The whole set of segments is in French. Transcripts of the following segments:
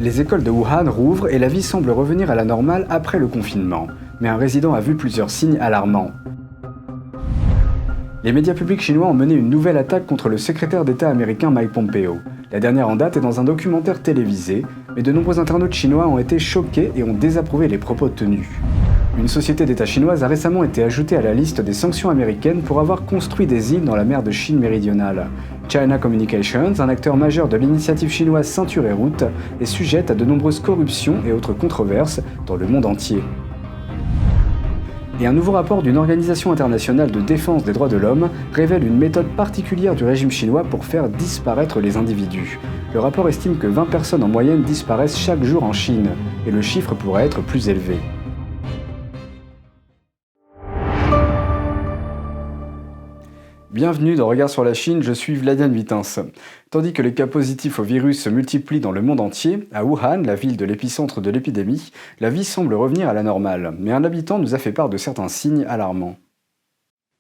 Les écoles de Wuhan rouvrent et la vie semble revenir à la normale après le confinement. Mais un résident a vu plusieurs signes alarmants. Les médias publics chinois ont mené une nouvelle attaque contre le secrétaire d'État américain Mike Pompeo. La dernière en date est dans un documentaire télévisé, mais de nombreux internautes chinois ont été choqués et ont désapprouvé les propos tenus. Une société d'État chinoise a récemment été ajoutée à la liste des sanctions américaines pour avoir construit des îles dans la mer de Chine méridionale. China Communications, un acteur majeur de l'initiative chinoise Ceinture et Route, est sujette à de nombreuses corruptions et autres controverses dans le monde entier. Et un nouveau rapport d'une organisation internationale de défense des droits de l'homme révèle une méthode particulière du régime chinois pour faire disparaître les individus. Le rapport estime que 20 personnes en moyenne disparaissent chaque jour en Chine, et le chiffre pourrait être plus élevé. Bienvenue dans Regard sur la Chine, je suis Vladian Vitens. Tandis que les cas positifs au virus se multiplient dans le monde entier, à Wuhan, la ville de l'épicentre de l'épidémie, la vie semble revenir à la normale, mais un habitant nous a fait part de certains signes alarmants.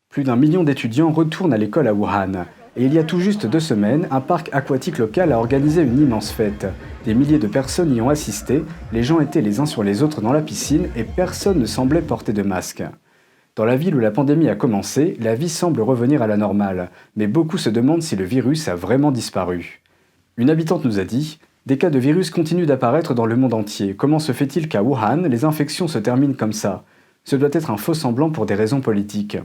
Plus d'1 million d'étudiants retournent à l'école à Wuhan, et il y a tout juste 2 semaines, un parc aquatique local a organisé une immense fête. Des milliers de personnes y ont assisté, les gens étaient les uns sur les autres dans la piscine et personne ne semblait porter de masque. Dans la ville où la pandémie a commencé, la vie semble revenir à la normale, mais beaucoup se demandent si le virus a vraiment disparu. Une habitante nous a dit « Des cas de virus continuent d'apparaître dans le monde entier. Comment se fait-il qu'à Wuhan, les infections se terminent comme ça ? Ce doit être un faux semblant pour des raisons politiques. »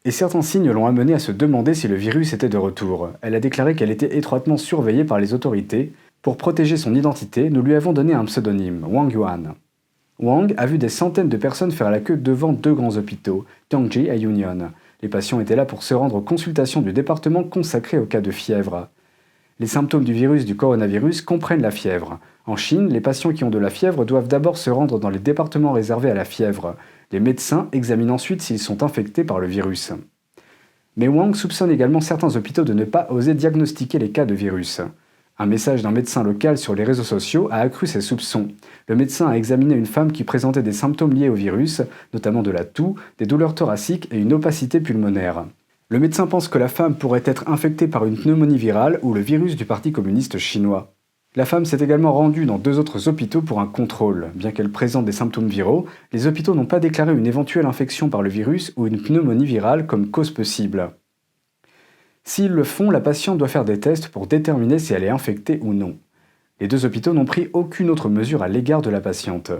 Et certains signes l'ont amenée à se demander si le virus était de retour. Elle a déclaré qu'elle était étroitement surveillée par les autorités. Pour protéger son identité, nous lui avons donné un pseudonyme, Wang Yuan. Wang a vu des centaines de personnes faire la queue devant 2 grands hôpitaux, Tianji et Union. Les patients étaient là pour se rendre aux consultations du département consacré aux cas de fièvre. Les symptômes du virus du coronavirus comprennent la fièvre. En Chine, les patients qui ont de la fièvre doivent d'abord se rendre dans les départements réservés à la fièvre. Les médecins examinent ensuite s'ils sont infectés par le virus. Mais Wang soupçonne également certains hôpitaux de ne pas oser diagnostiquer les cas de virus. Un message d'un médecin local sur les réseaux sociaux a accru ses soupçons. Le médecin a examiné une femme qui présentait des symptômes liés au virus, notamment de la toux, des douleurs thoraciques et une opacité pulmonaire. Le médecin pense que la femme pourrait être infectée par une pneumonie virale ou le virus du Parti communiste chinois. La femme s'est également rendue dans 2 autres hôpitaux pour un contrôle. Bien qu'elle présente des symptômes viraux, les hôpitaux n'ont pas déclaré une éventuelle infection par le virus ou une pneumonie virale comme cause possible. S'ils le font, la patiente doit faire des tests pour déterminer si elle est infectée ou non. Les 2 hôpitaux n'ont pris aucune autre mesure à l'égard de la patiente.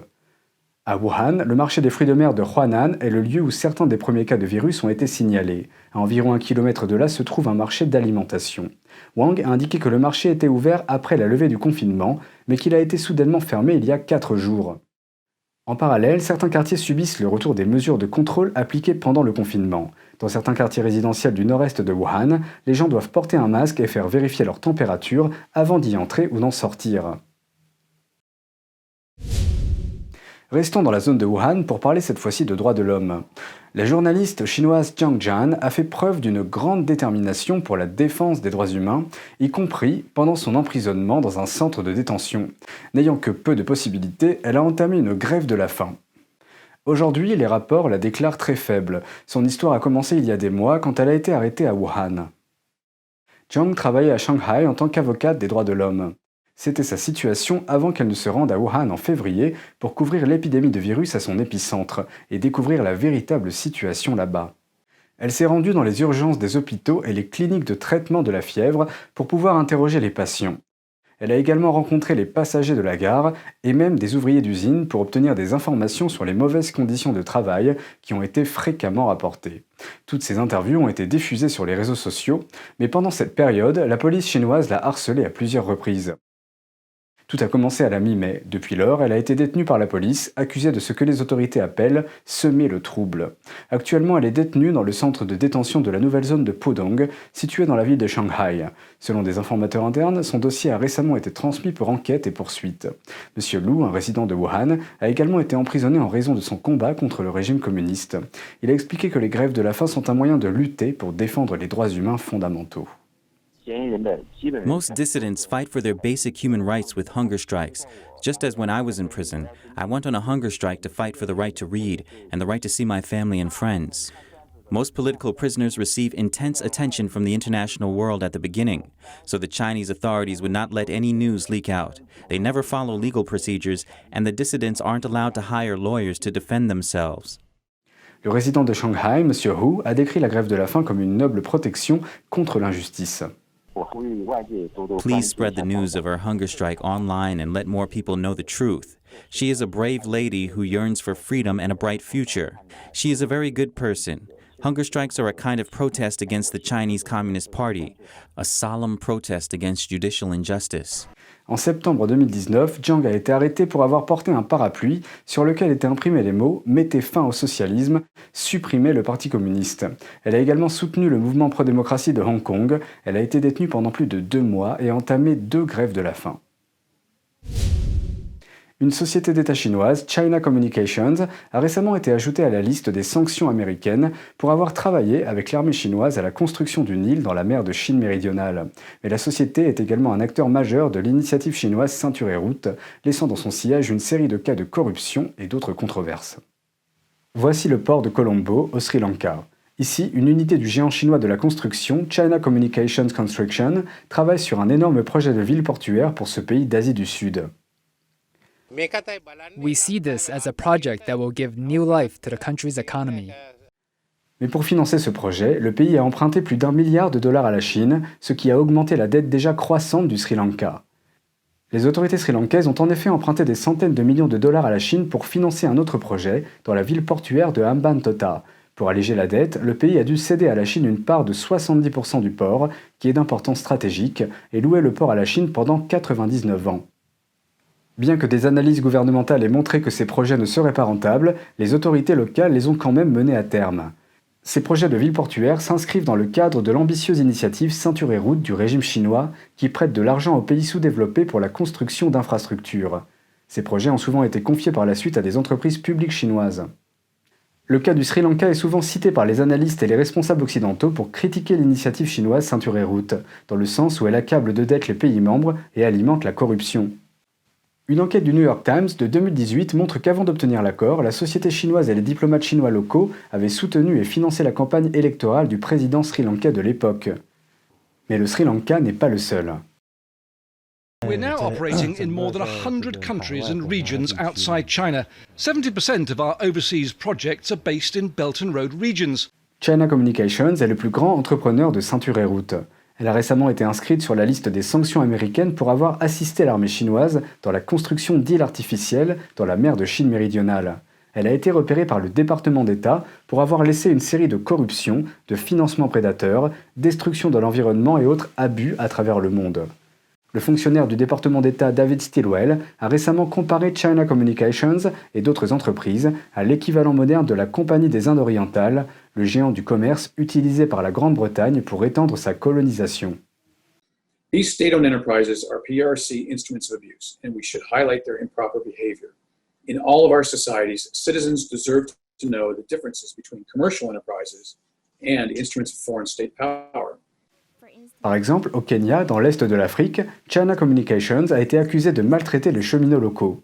À Wuhan, le marché des fruits de mer de Huanan est le lieu où certains des premiers cas de virus ont été signalés. À environ 1 kilomètre de là se trouve un marché d'alimentation. Wang a indiqué que le marché était ouvert après la levée du confinement, mais qu'il a été soudainement fermé il y a 4 jours. En parallèle, certains quartiers subissent le retour des mesures de contrôle appliquées pendant le confinement. Dans certains quartiers résidentiels du nord-est de Wuhan, les gens doivent porter un masque et faire vérifier leur température avant d'y entrer ou d'en sortir. Restons dans la zone de Wuhan pour parler cette fois-ci de droits de l'homme. La journaliste chinoise Jiang Jian a fait preuve d'une grande détermination pour la défense des droits humains, y compris pendant son emprisonnement dans un centre de détention. N'ayant que peu de possibilités, elle a entamé une grève de la faim. Aujourd'hui, les rapports la déclarent très faible. Son histoire a commencé il y a des mois quand elle a été arrêtée à Wuhan. Jiang travaillait à Shanghai en tant qu'avocate des droits de l'homme. C'était sa situation avant qu'elle ne se rende à Wuhan en février pour couvrir l'épidémie de virus à son épicentre et découvrir la véritable situation là-bas. Elle s'est rendue dans les urgences des hôpitaux et les cliniques de traitement de la fièvre pour pouvoir interroger les patients. Elle a également rencontré les passagers de la gare et même des ouvriers d'usine pour obtenir des informations sur les mauvaises conditions de travail qui ont été fréquemment rapportées. Toutes ces interviews ont été diffusées sur les réseaux sociaux, mais pendant cette période, la police chinoise l'a harcelée à plusieurs reprises. Tout a commencé à la mi-mai. Depuis lors, elle a été détenue par la police, accusée de ce que les autorités appellent « semer le trouble ». Actuellement, elle est détenue dans le centre de détention de la nouvelle zone de Pudong, située dans la ville de Shanghai. Selon des informateurs internes, son dossier a récemment été transmis pour enquête et poursuite. Monsieur Lu, un résident de Wuhan, a également été emprisonné en raison de son combat contre le régime communiste. Il a expliqué que les grèves de la faim sont un moyen de lutter pour défendre les droits humains fondamentaux. Most dissidents fight for their basic human rights with hunger strikes. Just as when I was in prison, I went on a hunger strike to fight for the right to read and the right to see my family and friends. Most political prisoners receive intense attention from the international world at the beginning, so the Chinese authorities would not let any news leak out. They never follow legal procedures, and the dissidents aren't allowed to hire lawyers to defend themselves. Le résident de Shanghai, M. Hu, a décrit la grève de la faim comme une noble protection contre l'injustice. Please spread the news of our hunger strike online and let more people know the truth. She is a brave lady who yearns for freedom and a bright future. She is a very good person. Hunger strikes are a kind of protest against the Chinese Communist Party, a solemn protest against judicial injustice. En septembre 2019, Jiang a été arrêtée pour avoir porté un parapluie sur lequel étaient imprimés les mots « Mettez fin au socialisme, supprimez le Parti communiste ». Elle a également soutenu le mouvement pro-démocratie de Hong Kong. Elle a été détenue pendant plus de 2 mois et a entamé 2 grèves de la faim. Une société d'État chinoise, China Communications, a récemment été ajoutée à la liste des sanctions américaines pour avoir travaillé avec l'armée chinoise à la construction d'une île dans la mer de Chine méridionale. Mais la société est également un acteur majeur de l'initiative chinoise Ceinture et Route, laissant dans son sillage une série de cas de corruption et d'autres controverses. Voici le port de Colombo, au Sri Lanka. Ici, une unité du géant chinois de la construction, China Communications Construction, travaille sur un énorme projet de ville portuaire pour ce pays d'Asie du Sud. We see this as a project that will give new life to the country's economy. Mais pour financer ce projet, le pays a emprunté plus d'1 milliard de dollars à la Chine, ce qui a augmenté la dette déjà croissante du Sri Lanka. Les autorités sri-lankaises ont en effet emprunté des centaines de millions de dollars à la Chine pour financer un autre projet dans la ville portuaire de Hambantota. Pour alléger la dette, le pays a dû céder à la Chine une part de 70% du port, qui est d'importance stratégique, et louer le port à la Chine pendant 99 ans. Bien que des analyses gouvernementales aient montré que ces projets ne seraient pas rentables, les autorités locales les ont quand même menés à terme. Ces projets de ville portuaire s'inscrivent dans le cadre de l'ambitieuse initiative Ceinture et Route du régime chinois qui prête de l'argent aux pays sous-développés pour la construction d'infrastructures. Ces projets ont souvent été confiés par la suite à des entreprises publiques chinoises. Le cas du Sri Lanka est souvent cité par les analystes et les responsables occidentaux pour critiquer l'initiative chinoise Ceinture et Route, dans le sens où elle accable de dettes les pays membres et alimente la corruption. Une enquête du New York Times de 2018 montre qu'avant d'obtenir l'accord, la société chinoise et les diplomates chinois locaux avaient soutenu et financé la campagne électorale du président sri-lankais de l'époque. Mais le Sri Lanka n'est pas le seul. We're now operating in more than 100 countries and regions outside China. 70% of our overseas projects are based in Belt and Road regions. China Communications est le plus grand entrepreneur de Ceinture et Route. Elle a récemment été inscrite sur la liste des sanctions américaines pour avoir assisté l'armée chinoise dans la construction d'îles artificielles dans la mer de Chine méridionale. Elle a été repérée par le département d'État pour avoir laissé une série de corruptions, de financements prédateurs, destruction de l'environnement et autres abus à travers le monde. Le fonctionnaire du département d'État David Stilwell a récemment comparé China Communications et d'autres entreprises à l'équivalent moderne de la Compagnie des Indes orientales, le géant du commerce utilisé par la Grande-Bretagne pour étendre sa colonisation. These state-owned enterprises are PRC instruments of abuse, and we should highlight their improper behavior. In all of our societies, citizens deserve to know the differences between commercial enterprises and instruments of foreign state power. Par exemple, au Kenya, dans l'est de l'Afrique, China Communications a été accusé de maltraiter les cheminots locaux.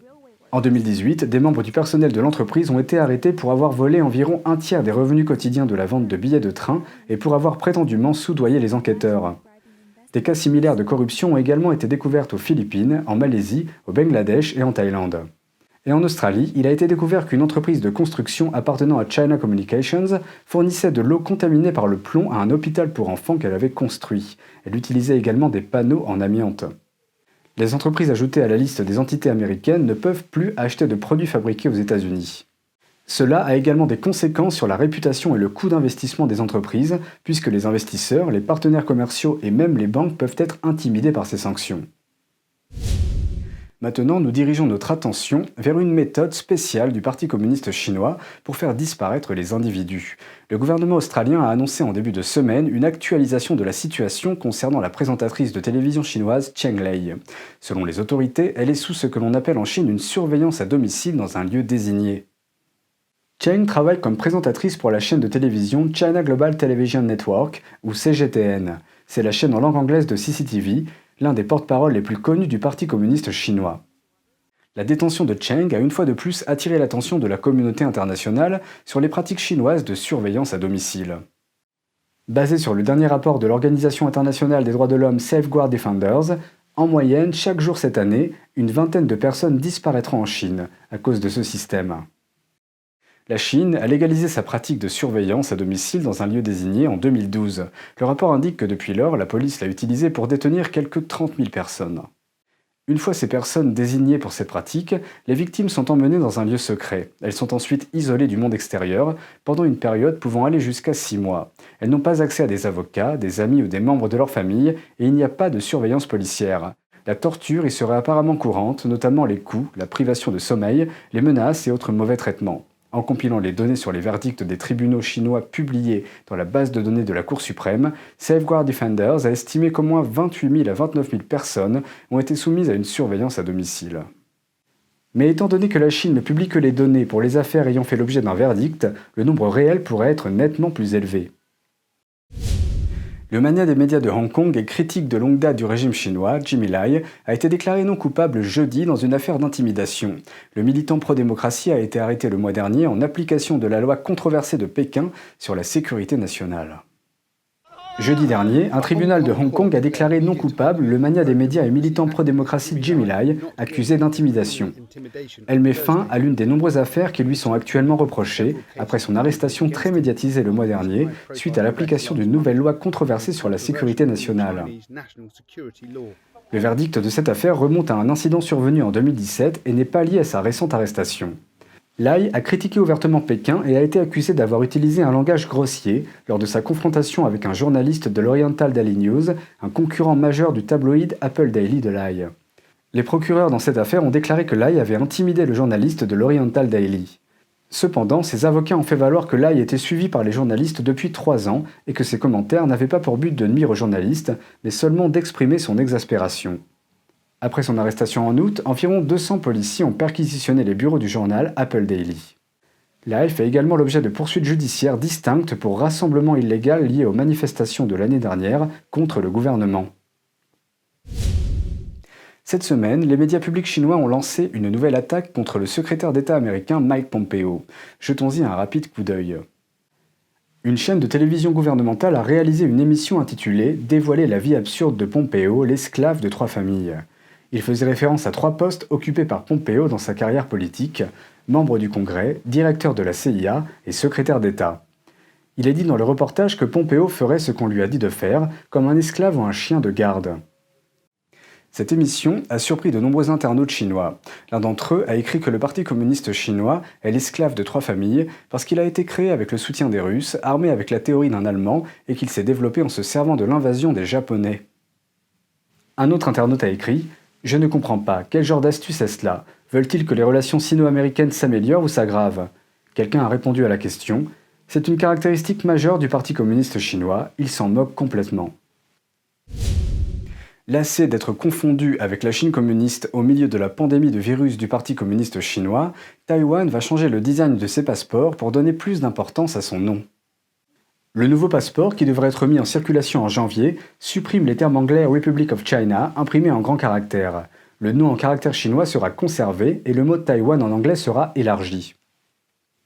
En 2018, des membres du personnel de l'entreprise ont été arrêtés pour avoir volé environ un tiers des revenus quotidiens de la vente de billets de train et pour avoir prétendument soudoyé les enquêteurs. Des cas similaires de corruption ont également été découverts aux Philippines, en Malaisie, au Bangladesh et en Thaïlande. Et en Australie, il a été découvert qu'une entreprise de construction appartenant à China Communications fournissait de l'eau contaminée par le plomb à un hôpital pour enfants qu'elle avait construit. Elle utilisait également des panneaux en amiante. Les entreprises ajoutées à la liste des entités américaines ne peuvent plus acheter de produits fabriqués aux États-Unis. Cela a également des conséquences sur la réputation et le coût d'investissement des entreprises, puisque les investisseurs, les partenaires commerciaux et même les banques peuvent être intimidés par ces sanctions. Maintenant, nous dirigeons notre attention vers une méthode spéciale du Parti communiste chinois pour faire disparaître les individus. Le gouvernement australien a annoncé en début de semaine une actualisation de la situation concernant la présentatrice de télévision chinoise Cheng Lei. Selon les autorités, elle est sous ce que l'on appelle en Chine une surveillance à domicile dans un lieu désigné. Cheng travaille comme présentatrice pour la chaîne de télévision China Global Television Network, ou CGTN. C'est la chaîne en langue anglaise de CCTV, l'un des porte-paroles les plus connus du Parti communiste chinois. La détention de Cheng a une fois de plus attiré l'attention de la communauté internationale sur les pratiques chinoises de surveillance à domicile. Basé sur le dernier rapport de l'Organisation internationale des droits de l'homme Safeguard Defenders, en moyenne, chaque jour cette année, une vingtaine de personnes disparaîtront en Chine à cause de ce système. La Chine a légalisé sa pratique de surveillance à domicile dans un lieu désigné en 2012. Le rapport indique que depuis lors, la police l'a utilisé pour détenir quelques 30 000 personnes. Une fois ces personnes désignées pour cette pratique, les victimes sont emmenées dans un lieu secret. Elles sont ensuite isolées du monde extérieur pendant une période pouvant aller jusqu'à 6 mois. Elles n'ont pas accès à des avocats, des amis ou des membres de leur famille et il n'y a pas de surveillance policière. La torture y serait apparemment courante, notamment les coups, la privation de sommeil, les menaces et autres mauvais traitements. En compilant les données sur les verdicts des tribunaux chinois publiés dans la base de données de la Cour suprême, Safeguard Defenders a estimé qu'au moins 28 000 à 29 000 personnes ont été soumises à une surveillance à domicile. Mais étant donné que la Chine ne publie que les données pour les affaires ayant fait l'objet d'un verdict, le nombre réel pourrait être nettement plus élevé. Le mania des médias de Hong Kong et critique de longue date du régime chinois, Jimmy Lai, a été déclaré non coupable jeudi dans une affaire d'intimidation. Le militant pro-démocratie a été arrêté le mois dernier en application de la loi controversée de Pékin sur la sécurité nationale. Jeudi dernier, un tribunal de Hong Kong a déclaré non coupable le mania des médias et militant pro-démocratie Jimmy Lai, accusé d'intimidation. Elle met fin à l'une des nombreuses affaires qui lui sont actuellement reprochées, après son arrestation très médiatisée le mois dernier, suite à l'application d'une nouvelle loi controversée sur la sécurité nationale. Le verdict de cette affaire remonte à un incident survenu en 2017 et n'est pas lié à sa récente arrestation. Lai a critiqué ouvertement Pékin et a été accusé d'avoir utilisé un langage grossier lors de sa confrontation avec un journaliste de l'Oriental Daily News, un concurrent majeur du tabloïd Apple Daily de Lai. Les procureurs dans cette affaire ont déclaré que Lai avait intimidé le journaliste de l'Oriental Daily. Cependant, ses avocats ont fait valoir que Lai était suivi par les journalistes depuis 3 ans et que ses commentaires n'avaient pas pour but de nuire aux journalistes, mais seulement d'exprimer son exaspération. Après son arrestation en août, environ 200 policiers ont perquisitionné les bureaux du journal Apple Daily. Lai fait également l'objet de poursuites judiciaires distinctes pour rassemblement illégal lié aux manifestations de l'année dernière contre le gouvernement. Cette semaine, les médias publics chinois ont lancé une nouvelle attaque contre le secrétaire d'État américain Mike Pompeo. Jetons-y un rapide coup d'œil. Une chaîne de télévision gouvernementale a réalisé une émission intitulée « Dévoiler la vie absurde de Pompeo, l'esclave de 3 familles ». Il faisait référence à 3 postes occupés par Pompeo dans sa carrière politique, membre du Congrès, directeur de la CIA et secrétaire d'État. Il est dit dans le reportage que Pompeo ferait ce qu'on lui a dit de faire, comme un esclave ou un chien de garde. Cette émission a surpris de nombreux internautes chinois. L'un d'entre eux a écrit que le Parti communiste chinois est l'esclave de 3 familles parce qu'il a été créé avec le soutien des Russes, armé avec la théorie d'un Allemand et qu'il s'est développé en se servant de l'invasion des Japonais. Un autre internaute a écrit « Je ne comprends pas, quel genre d'astuce est-ce là? Veulent-ils que les relations sino-américaines s'améliorent ou s'aggravent ?» Quelqu'un a répondu à la question « C'est une caractéristique majeure du Parti communiste chinois, il s'en moque complètement. » Lassé d'être confondu avec la Chine communiste au milieu de la pandémie de virus du Parti communiste chinois, Taïwan va changer le design de ses passeports pour donner plus d'importance à son nom. Le nouveau passeport, qui devrait être mis en circulation en janvier, supprime les termes anglais Republic of China imprimés en grands caractères. Le nom en caractères chinois sera conservé et le mot Taïwan en anglais sera élargi.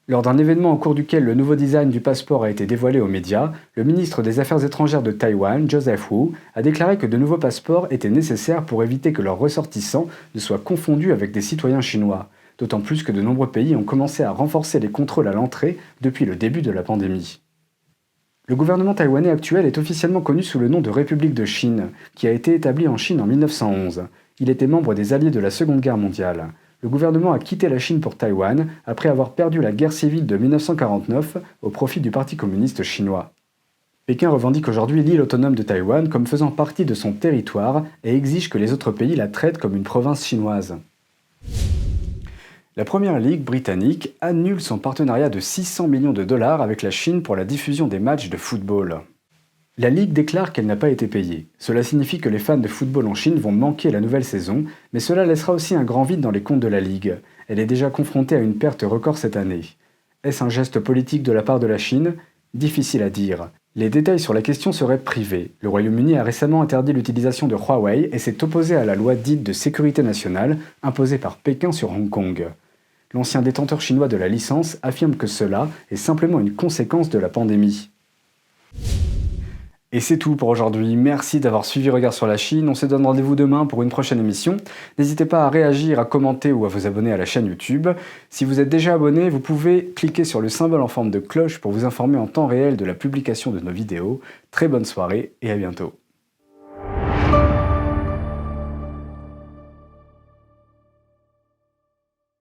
Lors d'un événement au cours duquel le nouveau design du passeport a été dévoilé aux médias, le ministre des Affaires étrangères de Taïwan, Joseph Wu, a déclaré que de nouveaux passeports étaient nécessaires pour éviter que leurs ressortissants ne soient confondus avec des citoyens chinois, d'autant plus que de nombreux pays ont commencé à renforcer les contrôles à l'entrée depuis le début de la pandémie. Le gouvernement taïwanais actuel est officiellement connu sous le nom de République de Chine, qui a été établi en Chine en 1911. Il était membre des alliés de la Seconde Guerre mondiale. Le gouvernement a quitté la Chine pour Taïwan après avoir perdu la guerre civile de 1949 au profit du Parti communiste chinois. Pékin revendique aujourd'hui l'île autonome de Taïwan comme faisant partie de son territoire et exige que les autres pays la traitent comme une province chinoise. La Première Ligue britannique annule son partenariat de 600 millions de dollars avec la Chine pour la diffusion des matchs de football. La Ligue déclare qu'elle n'a pas été payée. Cela signifie que les fans de football en Chine vont manquer la nouvelle saison, mais cela laissera aussi un grand vide dans les comptes de la Ligue. Elle est déjà confrontée à une perte record cette année. Est-ce un geste politique de la part de la Chine? Difficile à dire. Les détails sur la question seraient privés. Le Royaume-Uni a récemment interdit l'utilisation de Huawei et s'est opposé à la loi dite de sécurité nationale imposée par Pékin sur Hong Kong. L'ancien détenteur chinois de la licence affirme que cela est simplement une conséquence de la pandémie. Et c'est tout pour aujourd'hui. Merci d'avoir suivi Regard sur la Chine. On se donne rendez-vous demain pour une prochaine émission. N'hésitez pas à réagir, à commenter ou à vous abonner à la chaîne YouTube. Si vous êtes déjà abonné, vous pouvez cliquer sur le symbole en forme de cloche pour vous informer en temps réel de la publication de nos vidéos. Très bonne soirée et à bientôt.